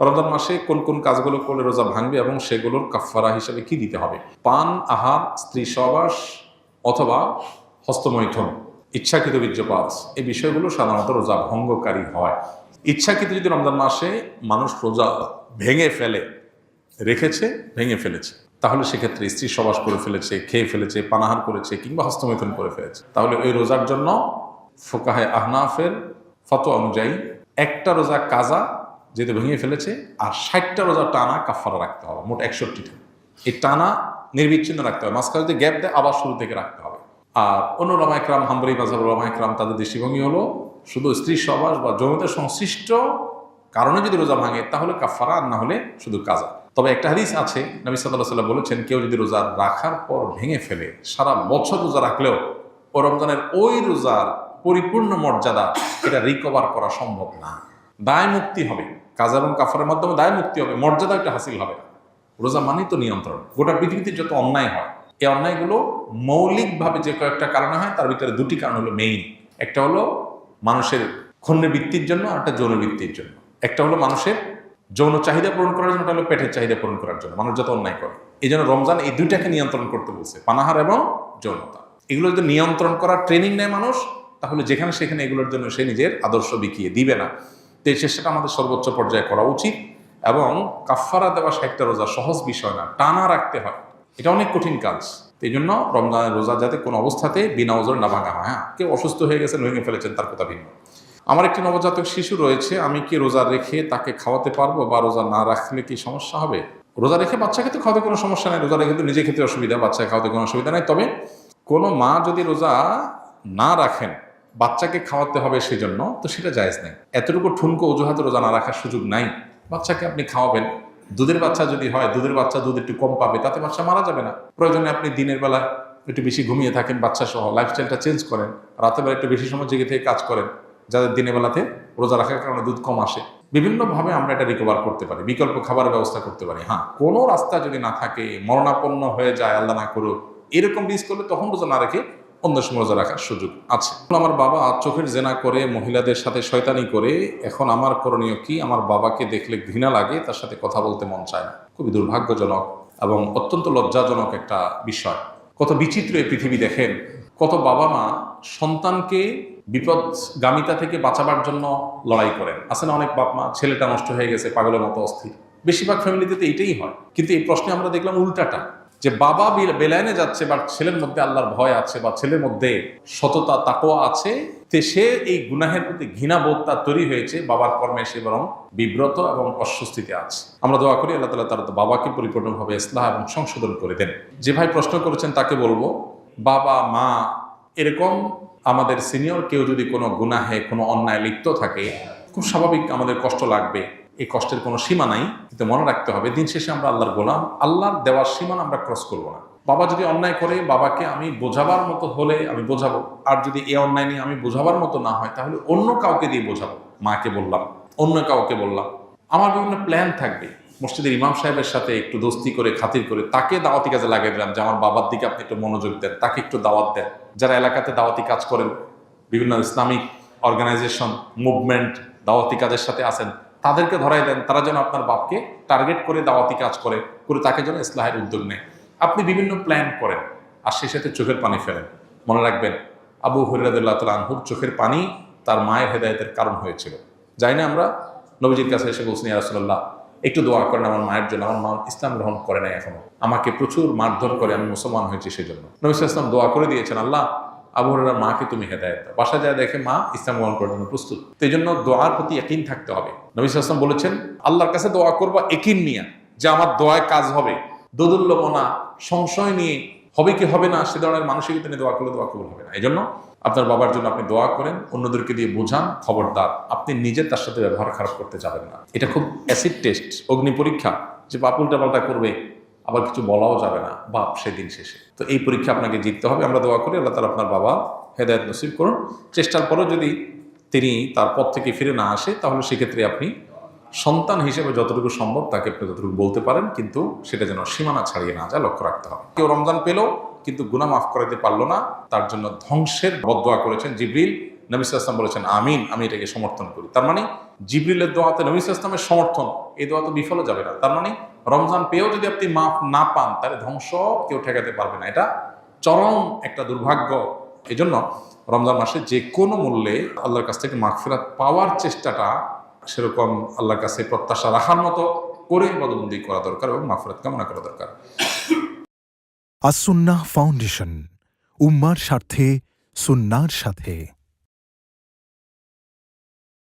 রমজান মাসে কোন কোন কাজগুলো করলে রোজা ভাঙবে এবং সেগুলোর কাফফারা হিসেবে কি দিতে হবে? পান, আহার, স্ত্রী সহবাস অথবা হস্তমৈথুন, ইচ্ছাকৃত বীর্যপাত, এই বিষয়গুলো সাধারণত রোজা ভঙ্গকারী হয়। ইচ্ছাকৃত যদি রমজান মাসে মানুষ রোজা ভেঙে ফেলেছে, তাহলে সেক্ষেত্রে স্ত্রী সহবাস করে ফেলেছে, খেয়ে ফেলেছে, পানাহার করেছে কিংবা হস্তমৈথুন করে ফেলেছে, তাহলে ওই রোজার জন্য ফুকাহে আহনাফের ফতোয়া অনুযায়ী একটা রোজা কাজা যেহেতু ভেঙে ফেলেছে, আর 60টা রোজা টানা কাফারা রাখতে হবে, মোট 61টা। এই টানা নির্বিচ্ছিন্ন রাখতে হবে, মাঝখানে যদি গ্যাপ দেয় আবার শুরু থেকে রাখতে হবে। আর অন্য ওলামা ইকরাম, হাম্বলী মাযহাবের ওলামা ইকরাম, তাদের দৃষ্টিভঙ্গি হলো শুধু স্ত্রী সহবাস বা যৌনতার সংশ্লিষ্ট কারণে যদি রোজা ভাঙে তাহলে কাফারা, আর না হলে শুধু কাজা। তবে একটা হাদিস আছে, নবী সাল্লাল্লাহু আলাইহি ওয়াসাল্লাম বলেছেন, কেউ যদি রোজা রাখার পর ভেঙে ফেলে, সারা বছর রোজা রাখলেও ও রমজানের ওই রোজার পরিপূর্ণ মর্যাদা এটা রিকভার করা সম্ভব না। দায় মুক্তি হবে, কাজা এবং কাফারের মাধ্যমে দায় মুক্তি হবে, মর্যাদা একটা হাসিল হবে না। রোজা মানেই তো নিয়ন্ত্রণ। গোটা পৃথিবীতে যত অন্যায় হয়, এই অন্যায়গুলো মৌলিকভাবে যে কয়েকটা কারণে হয়, তার ভিতরে দুটি কারণ হলো মেইন। একটা হলো মানুষের ক্ষুণ্ণ বৃত্তির জন্য, আর একটা যৌন বৃত্তির জন্য। একটা হলো মানুষের যৌন চাহিদা পূরণ করার জন্য, একটা হলো পেটের চাহিদা পূরণ করার জন্য। মানুষ যত অন্যায় করে, এই জন্য রমজান এই দুইটাকে নিয়ন্ত্রণ করতে বলছে, পানাহার এবং যৌনতা। এগুলো যদি নিয়ন্ত্রণ করার ট্রেনিং নেয় মানুষ, তাহলে যেখানে সেখানে এগুলোর জন্য সে নিজের আদর্শ বিকিয়ে দিবে না। তো এই চেষ্টাটা আমাদের সর্বোচ্চ পর্যায়ে করা উচিত। এবং কাফফারা দেওয়া 60টা রোজা সহজ বিষয় না, টানা রাখতে হয়, এটা অনেক কঠিন কাজ। এই জন্য রমজানের রোজা যাতে কোনো অবস্থাতে বিনা ওজরে না ভাঙা হয়। হ্যাঁ, কেউ অসুস্থ হয়ে গেছেন, ভেঙে ফেলেছেন, তার কথা ভিন্ন। আমার একটি নবজাতক শিশু রয়েছে, আমি কি রোজা রেখে তাকে খাওয়াতে পারবো, বা রোজা না রাখলে কি সমস্যা হবে? রোজা রেখে বাচ্চাকে তো খাওয়াতে কোনো সমস্যা নেই, রোজা রেখে তো নিজে খেতে অসুবিধা, বাচ্চাকে খাওয়াতে কোনো অসুবিধা নেই। তবে কোনো মা যদি রোজা না রাখেন, বাচ্চাকে খাওয়াতে হবে সেজন্য, তো সেটা জায়েজ নেই। এতটুকু ঠুনকো অজুহাতে রোজা না রাখার সুযোগ নাই। বাচ্চাকে আপনি খাওয়াবেন, দুধের বাচ্চা যদি হয়, দুধের বাচ্চা দুধ একটু কম পাবে, তাতে বাচ্চা মারা যাবে না। প্রয়োজনে আপনি দিনের বেলা একটু বেশি ঘুমিয়ে থাকেন বাচ্চা সহ, লাইফস্টাইলটা চেঞ্জ করেন, রাতের বেলা একটু বেশি সময় জেগে থেকে কাজ করেন, যাদের দিনের বেলাতে রোজা রাখার কারণে দুধ কম আসে। বিভিন্নভাবে আমরা এটা রিকভার করতে পারি, বিকল্প খাবারের ব্যবস্থা করতে পারি। হ্যাঁ, কোনো রাস্তা যদি না থাকে, মরণাপন্ন হয়ে যায়, আল্লাহ না করুক, এরকম রিস্ক করলে তখন রোজা না রেখে অন্য সময় রোজা রাখার সুযোগ আছে। আমার বাবা চোখের জেনা করে, মহিলাদের সাথে শয়তানি করে, এখন আমার করণীয় কি? আমার বাবাকে দেখলে ঘৃণা লাগে, তার সাথে কথা বলতে মন চায় না। খুবই দুর্ভাগ্যজনক এবং অত্যন্ত লজ্জাজনক একটা বিষয়। কত বিচিত্র এই পৃথিবী দেখেন, কত বাবা মা সন্তানকে বিপদগামিতা থেকে বাঁচাবার জন্য লড়াই করেন। আছে না অনেক বাপ মা, ছেলেটা নষ্ট হয়ে গেছে, পাগলের মতো অস্থির। বেশিরভাগ ফ্যামিলিতে তো এইটাই হয়। কিন্তু এই প্রশ্নে আমরা দেখলাম উল্টাটা, যে বাবা বেলায়নে যাচ্ছে, বা ছেলের মধ্যে আল্লাহর ভয় আছে, বা ছেলের মধ্যে সততা তাকওয়া আছে, তে সে এই গুনাহের প্রতি ঘৃণাবোধ তার তৈরি হয়েছে, বাবার কর্মে সে বরং বিব্রত এবং অস্বস্তিতে আছে। আমরা দোয়া করি আল্লাহ তাআলা তার বাবাকে পরিপূর্ণভাবে ইসলাহ এবং সংশোধন করে দেন। যে ভাই প্রশ্ন করেছেন তাকে বলবো, বাবা মা এরকম আমাদের সিনিয়র কেউ যদি কোনো গুনাহে, কোনো অন্যায় লিপ্ত থাকে, খুব স্বাভাবিক আমাদের কষ্ট লাগবে। এই কষ্টের কোনো সীমা নাই, কিন্তু মনে রাখতে হবে দিন শেষে আমরা আল্লাহর গোলাম, আল্লাহর দেওয়ার সীমা আমরা ক্রস করবো না। বাবা যদি অন্যায় করে, বাবাকে আমি বোঝাবার মতো হলে আমি বোঝাবো, আর যদি এ অন্যায় নিয়ে আমি বোঝাবার মতো না হয়, তাহলে অন্য কাউকে দিয়ে বোঝাবো। মাকে বললাম, অন্য কাউকে বললাম। আমার বিভিন্ন প্ল্যান থাকবে, মসজিদের ইমাম সাহেবের সাথে একটু দোস্তি করে, খাতির করে তাকে দাওয়াতি কাজে লাগিয়ে দিলাম, যে আমার বাবার দিকে আপনি একটু মনোযোগ দেন, তাকে একটু দাওয়াত দেন। যারা এলাকাতে দাওয়াতি কাজ করেন, বিভিন্ন ইসলামিক অর্গানাইজেশন, মুভমেন্ট, দাওয়াতি কাজের সাথে আছেন, তাদেরকে ধরাই দেন, তারা যেন আপনার বাপকে টার্গেট করে দাওয়াতি কাজ করে তাকে যেন ইসলাহের উদ্যোগ নেয়। আপনি বিভিন্ন প্ল্যান করেন, আর সেই সাথে চোখের পানি ফেলেন। মনে রাখবেন, আবু হুরায়রা রাদিয়াল্লাহু তাআলা আনহুর চোখের পানি তার মায়ের হেদায়েতের কারণ হয়েছিল। যাই না আমরা নবীজির কাছে এসে বলছেন, ইয়া রাসূলুল্লাহ একটু দোয়া করেন আমার মায়ের জন্য, আমার মা ইসলাম গ্রহণ করে নাই এখনো, আমাকে প্রচুর মারধর করে, আমি মুসলমান হয়েছি সেজন্য। নবী সাল্লাল্লাহু আলাইহি ওয়াসাল্লাম দোয়া করে দিয়েছেন, আল্লাহ আবু হুরায়রার মাকে তুমি হেদায়েত দাও। বাসা যায় দেখে মা ইসলাম গ্রহণ করার জন্য প্রস্তুত। তো এই জন্য দোয়ার প্রতি ইয়াকিন থাকতে হবে। নবী সাল্লাল্লাহু আলাইহি ওয়াসাল্লাম বলেছেন, আল্লাহর কাছে দোয়া করবা ইয়াকিন নিয়ে, যে আমার দোয়ায় কাজ হবে। দোদুল্যমনা, সংশয় নিয়ে হবে কি হবে না সে ধরনের মানসিকতা নিয়ে দোয়া করলে দোয়া কবুল হবে না। এই জন্য আপনার বাবার জন্য আপনি দোয়া করেন, অন্যদেরকে দিয়ে বোঝান, খবরদার আপনি নিজে তার সাথে ব্যবহার খারাপ করতে যাবেন না। এটা খুব অ্যাসিড টেস্ট, অগ্নি পরীক্ষা, যে বাপ উল্টাপাল্টা করবে, আবার কিছু বলাও যাবে না বাপ সেদিন শেষে। তো এই পরীক্ষা আপনাকে জিততে হবে। আমরা দোয়া করি আল্লাহ তাআলা আপনার বাবা হেদায়েত নসিব করুন। চেষ্টার পরেও যদি তিনি তার পথ থেকে ফিরে না আসে, তাহলে সেক্ষেত্রে আপনি সন্তান হিসেবে যতটুকু সম্ভব তাকে আপনি যতটুকু বলতে পারেন, কিন্তু সেটা যেন সীমানা ছাড়িয়ে না যায়, লক্ষ্য রাখতে হবে। কেউ রমজান পেল কিন্তু গুনাহ মাফ করাতে পারলো না, তার জন্য ধ্বংসের বদদোয়া করেছেন জিবরিল নবী সাল্লাল্লাহু আলাইহি ওয়াসাল্লাম বলেছেন আমিন, আমি এটাকে সমর্থন করি। তার মানে জিবরিলের দোয়াতে নবী সাল্লাল্লাহু আলাইহি ওয়াসাল্লামের সমর্থন, এই দোয়া তো বিফলে যাবে না। তার মানে রমজান পেয়েও যদি আপনি মাফ না পান, তাহলে ধ্বংস কেউ ঠেকাতে পারবে না। এটা চরম একটা দুর্ভাগ্য। এই জন্য রমজান মাসে যে কোনো মূল্যে আল্লাহর কাছ থেকে মাগফিরাত পাওয়ার চেষ্টাটা সেরকম আল্লাহর কাছে প্রত্যাশা রাখার মতো করে ইবাদতবন্দি করা দরকার এবং মাগফিরাত কামনা করা দরকার। আসুন্নাহ ফাউন্ডেশন, উম্মার স্বার্থে সুন্নাহর সাথে।